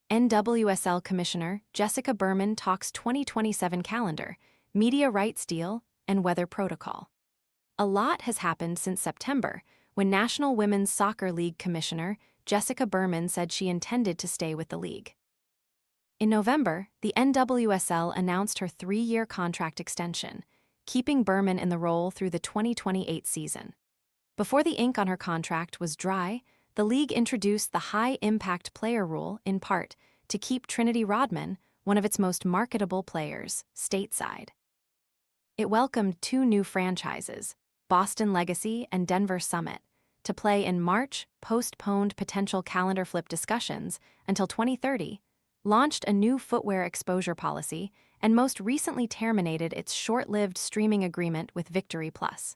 NWSL Commissioner Jessica Berman talks 2027 calendar, media rights deal, and weather protocol. A lot has happened since September, when National Women's Soccer League Commissioner Jessica Berman said she intended to stay with the league. In November, the NWSL announced her 3-year contract extension, keeping Berman in the role through the 2028 season. Before the ink on her contract was dry, the league introduced the high-impact player rule, in part, to keep Trinity Rodman, one of its most marketable players, stateside. It welcomed 2 new franchises, Boston Legacy and Denver Summit, to play in March, postponed potential calendar flip discussions until 2030, launched a new footwear exposure policy, and most recently terminated its short-lived streaming agreement with Victory Plus.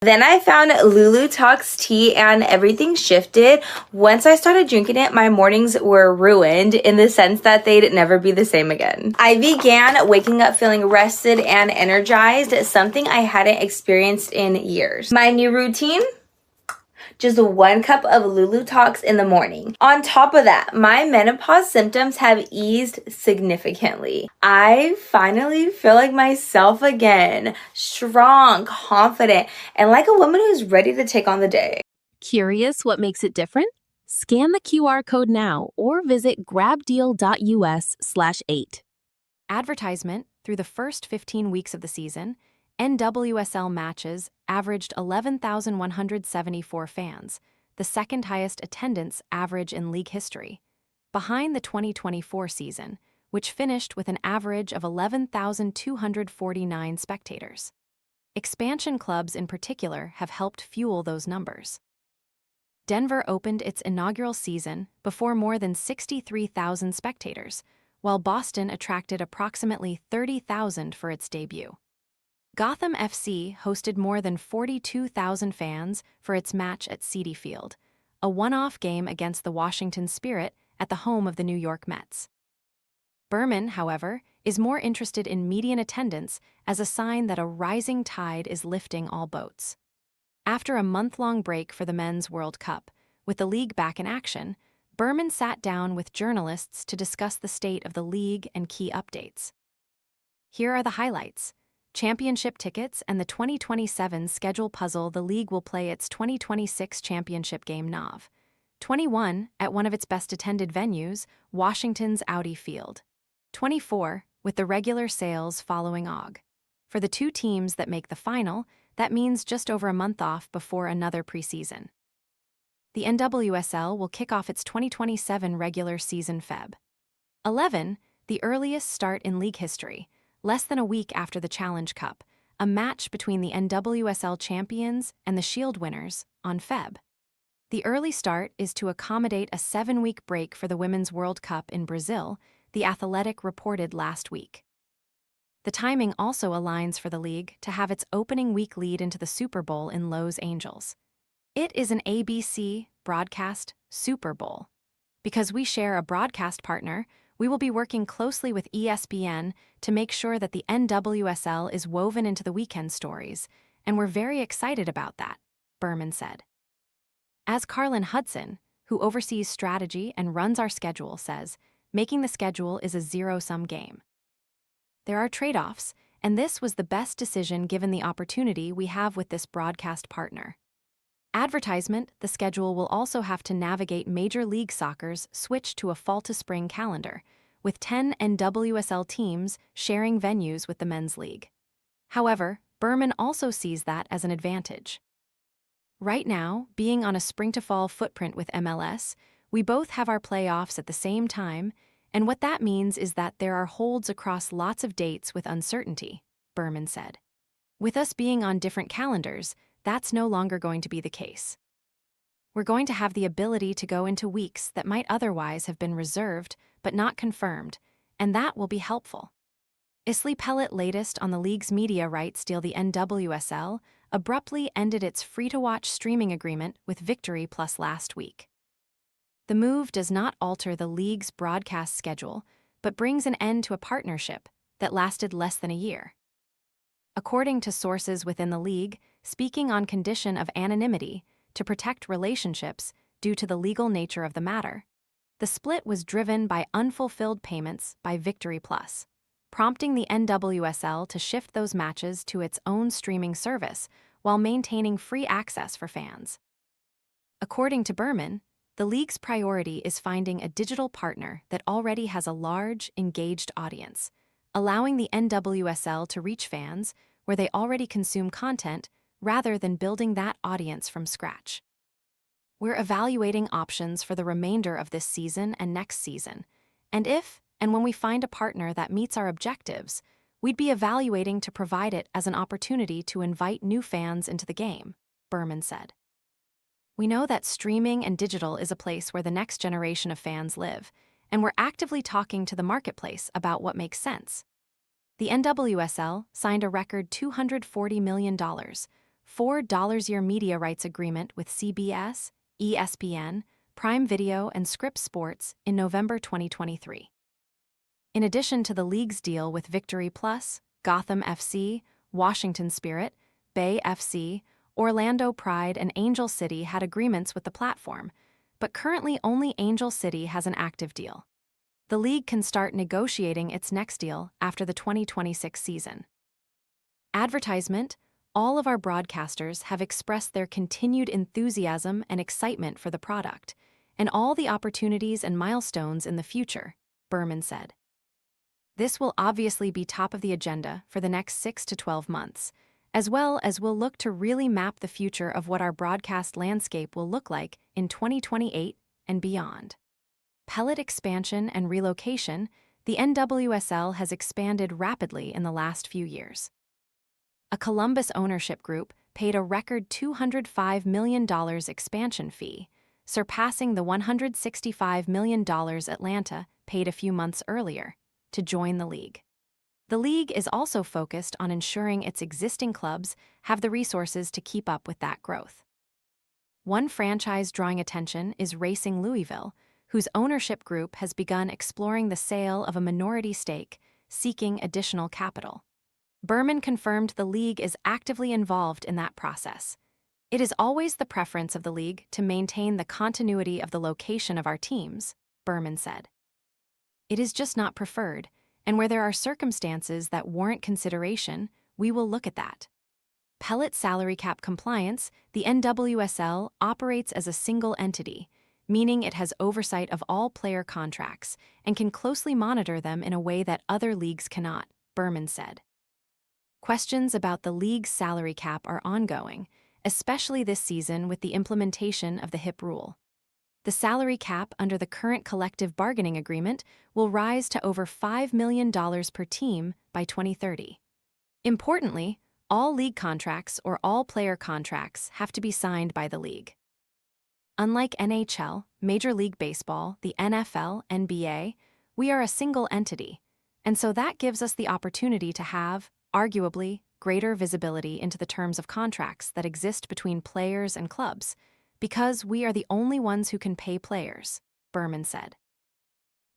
Then I found Lulu Talks tea and everything shifted. Once I started drinking it, my mornings were ruined in the sense that they'd never be the same again. I began waking up feeling rested and energized, something I hadn't experienced in years. My new routine? Just 1 cup of Lulu Talks in the morning. On top of that, my menopause symptoms have eased significantly. I finally feel like myself again, strong, confident, and like a woman who's ready to take on the day. Curious what makes it different? Scan the QR code now or visit grabdeal.us/8. Advertisement: through the first 15 weeks of the season, NWSL matches averaged 11,174 fans, the second highest attendance average in league history, behind the 2024 season, which finished with an average of 11,249 spectators. Expansion clubs in particular have helped fuel those numbers. Denver opened its inaugural season before more than 63,000 spectators, while Boston attracted approximately 30,000 for its debut. Gotham FC hosted more than 42,000 fans for its match at Citi Field, a one-off game against the Washington Spirit at the home of the New York Mets. Berman, however, is more interested in median attendance as a sign that a rising tide is lifting all boats. After a month-long break for the Men's World Cup, with the league back in action, Berman sat down with journalists to discuss the state of the league and key updates. Here are the highlights. Championship tickets and the 2027 schedule puzzle. The league will play its 2026 championship game NOV 21 at one of its best-attended venues, Washington's Audi Field. 24, with the regular sales following AUG. For the 2 teams that make the final, that means just over a month off before another preseason. The NWSL will kick off its 2027 regular season Feb. 11, the earliest start in league history, less than a week after the Challenge Cup, a match between the NWSL champions and the Shield winners, on Feb. The early start is to accommodate a 7-week break for the Women's World Cup in Brazil, The Athletic reported last week. The timing also aligns for the league to have its opening week lead into the Super Bowl in Los Angeles. It is an ABC broadcast Super Bowl. Because we share a broadcast partner, we will be working closely with ESPN to make sure that the NWSL is woven into the weekend stories, and we're very excited about that, Berman said. As Carlin Hudson, who oversees strategy and runs our schedule, says, making the schedule is a zero-sum game. There are trade-offs, and this was the best decision given the opportunity we have with this broadcast partner. Advertisement: the schedule will also have to navigate Major League Soccer's switch to a fall-to-spring calendar, with 10 NWSL teams sharing venues with the men's league. However, Berman also sees that as an advantage. Right now, being on a spring-to-fall footprint with MLS, we both have our playoffs at the same time, and what that means is that there are holds across lots of dates with uncertainty, Berman said. With us being on different calendars, that's no longer going to be the case. We're going to have the ability to go into weeks that might otherwise have been reserved but not confirmed, and that will be helpful. Isley Pellet, latest on the league's media rights deal. The NWSL abruptly ended its free-to-watch streaming agreement with Victory Plus last week. The move does not alter the league's broadcast schedule, but brings an end to a partnership that lasted less than a year. According to sources within the league, speaking on condition of anonymity to protect relationships due to the legal nature of the matter, The split was driven by unfulfilled payments by Victory Plus, prompting the NWSL to shift those matches to its own streaming service while maintaining free access for fans. According to Berman, the league's priority is finding a digital partner that already has a large, engaged audience, allowing the NWSL to reach fans where they already consume content rather than building that audience from scratch. We're evaluating options for the remainder of this season and next season, and if and when we find a partner that meets our objectives, we'd be evaluating to provide it as an opportunity to invite new fans into the game, Berman said. We know that streaming and digital is a place where the next generation of fans live, and we're actively talking to the marketplace about what makes sense. The NWSL signed a record $240 million, $4-year media rights agreement with CBS, ESPN, Prime Video, and Scripps Sports in November 2023. In addition to the league's deal with Victory Plus, Gotham FC, Washington Spirit, Bay FC, Orlando Pride, and Angel City had agreements with the platform, but currently only Angel City has an active deal. The league can start negotiating its next deal after the 2026 season. Advertisement: all of our broadcasters have expressed their continued enthusiasm and excitement for the product, and all the opportunities and milestones in the future, Berman said. This will obviously be top of the agenda for the next 6 to 12 months, as well as we'll look to really map the future of what our broadcast landscape will look like in 2028 and beyond. Pellet expansion and relocation: the NWSL has expanded rapidly in the last few years. A Columbus ownership group paid a record $205 million expansion fee, surpassing the $165 million Atlanta paid a few months earlier, to join the league. The league is also focused on ensuring its existing clubs have the resources to keep up with that growth. One franchise drawing attention is Racing Louisville, whose ownership group has begun exploring the sale of a minority stake, seeking additional capital. Berman confirmed the league is actively involved in that process. It is always the preference of the league to maintain the continuity of the location of our teams, Berman said. It is just not preferred, and where there are circumstances that warrant consideration, we will look at that. Pellet salary cap compliance: the NWSL operates as a single entity, meaning it has oversight of all player contracts and can closely monitor them in a way that other leagues cannot, Berman said. Questions about the league's salary cap are ongoing, especially this season with the implementation of the HIP rule. The salary cap under the current collective bargaining agreement will rise to over $5 million per team by 2030. Importantly, all league contracts or all player contracts have to be signed by the league. Unlike NHL, Major League Baseball, the NFL, NBA, we are a single entity, and so that gives us the opportunity to have, arguably, greater visibility into the terms of contracts that exist between players and clubs, because we are the only ones who can pay players, Berman said.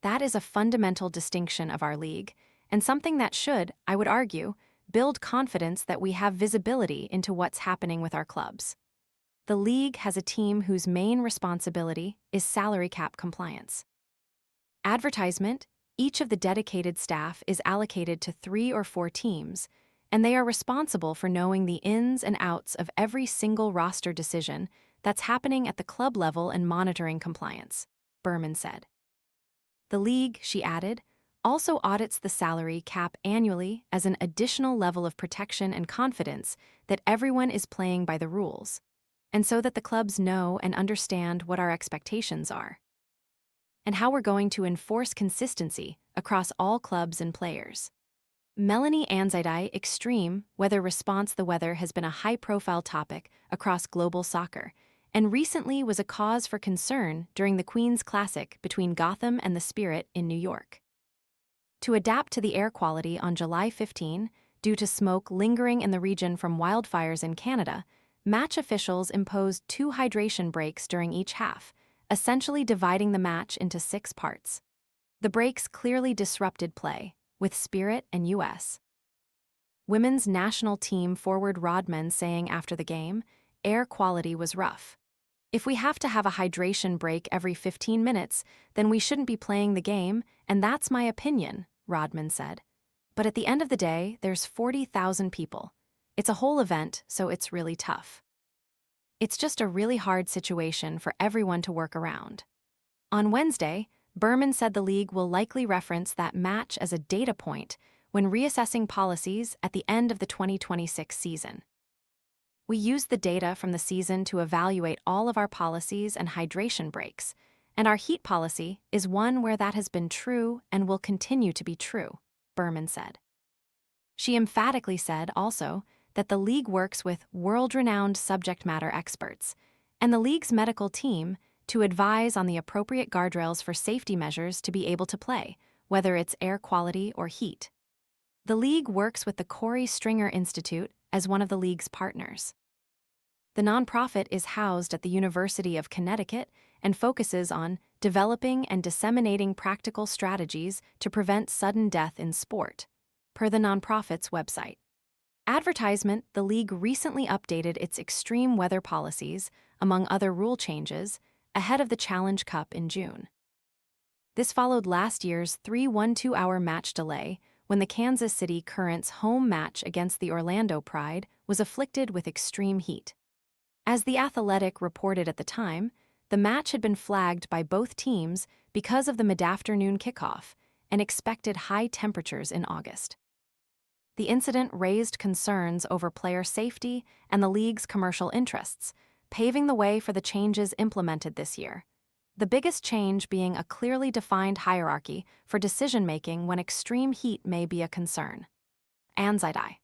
That is a fundamental distinction of our league, and something that should, I would argue, build confidence that we have visibility into what's happening with our clubs. The league has a team whose main responsibility is salary cap compliance. Advertisement: each of the dedicated staff is allocated to 3 or 4 teams, and they are responsible for knowing the ins and outs of every single roster decision that's happening at the club level and monitoring compliance, Berman said. The league, she added, also audits the salary cap annually as an additional level of protection and confidence that everyone is playing by the rules, and so that the clubs know and understand what our expectations are, and how we're going to enforce consistency across all clubs and players. Melanie Anzidai Extreme Weather Response: the weather has been a high-profile topic across global soccer, and recently was a cause for concern during the Queen's Classic between Gotham and the Spirit in New York. To adapt to the air quality on July 15, due to smoke lingering in the region from wildfires in Canada, match officials imposed 2 hydration breaks during each half, essentially dividing the match into 6 parts. The breaks clearly disrupted play, with Spirit and U.S. Women's national team forward Rodman saying after the game, "Air quality was rough. If we have to have a hydration break every 15 minutes, then we shouldn't be playing the game, and that's my opinion, Rodman said. But at the end of the day, there's 40,000 people. It's a whole event, so it's really tough. It's just a really hard situation for everyone to work around. On Wednesday, Berman said the league will likely reference that match as a data point when reassessing policies at the end of the 2026 season. We used the data from the season to evaluate all of our policies and hydration breaks, and our heat policy is one where that has been true and will continue to be true, Berman said. She emphatically said also that the league works with world-renowned subject matter experts and the league's medical team to advise on the appropriate guardrails for safety measures to be able to play, whether it's air quality or heat. The league works with the Corey Stringer Institute as one of the league's partners. The nonprofit is housed at the University of Connecticut and focuses on developing and disseminating practical strategies to prevent sudden death in sport, per the nonprofit's website. Advertisement: the league recently updated its extreme weather policies, among other rule changes, ahead of the Challenge Cup in June. This followed last year's 3-1-2-hour match delay when the Kansas City Currents' home match against the Orlando Pride was afflicted with extreme heat. As The Athletic reported at the time, the match had been flagged by both teams because of the mid-afternoon kickoff and expected high temperatures in August. The incident raised concerns over player safety and the league's commercial interests, paving the way for the changes implemented this year. The biggest change being a clearly defined hierarchy for decision-making when extreme heat may be a concern. Anxiety.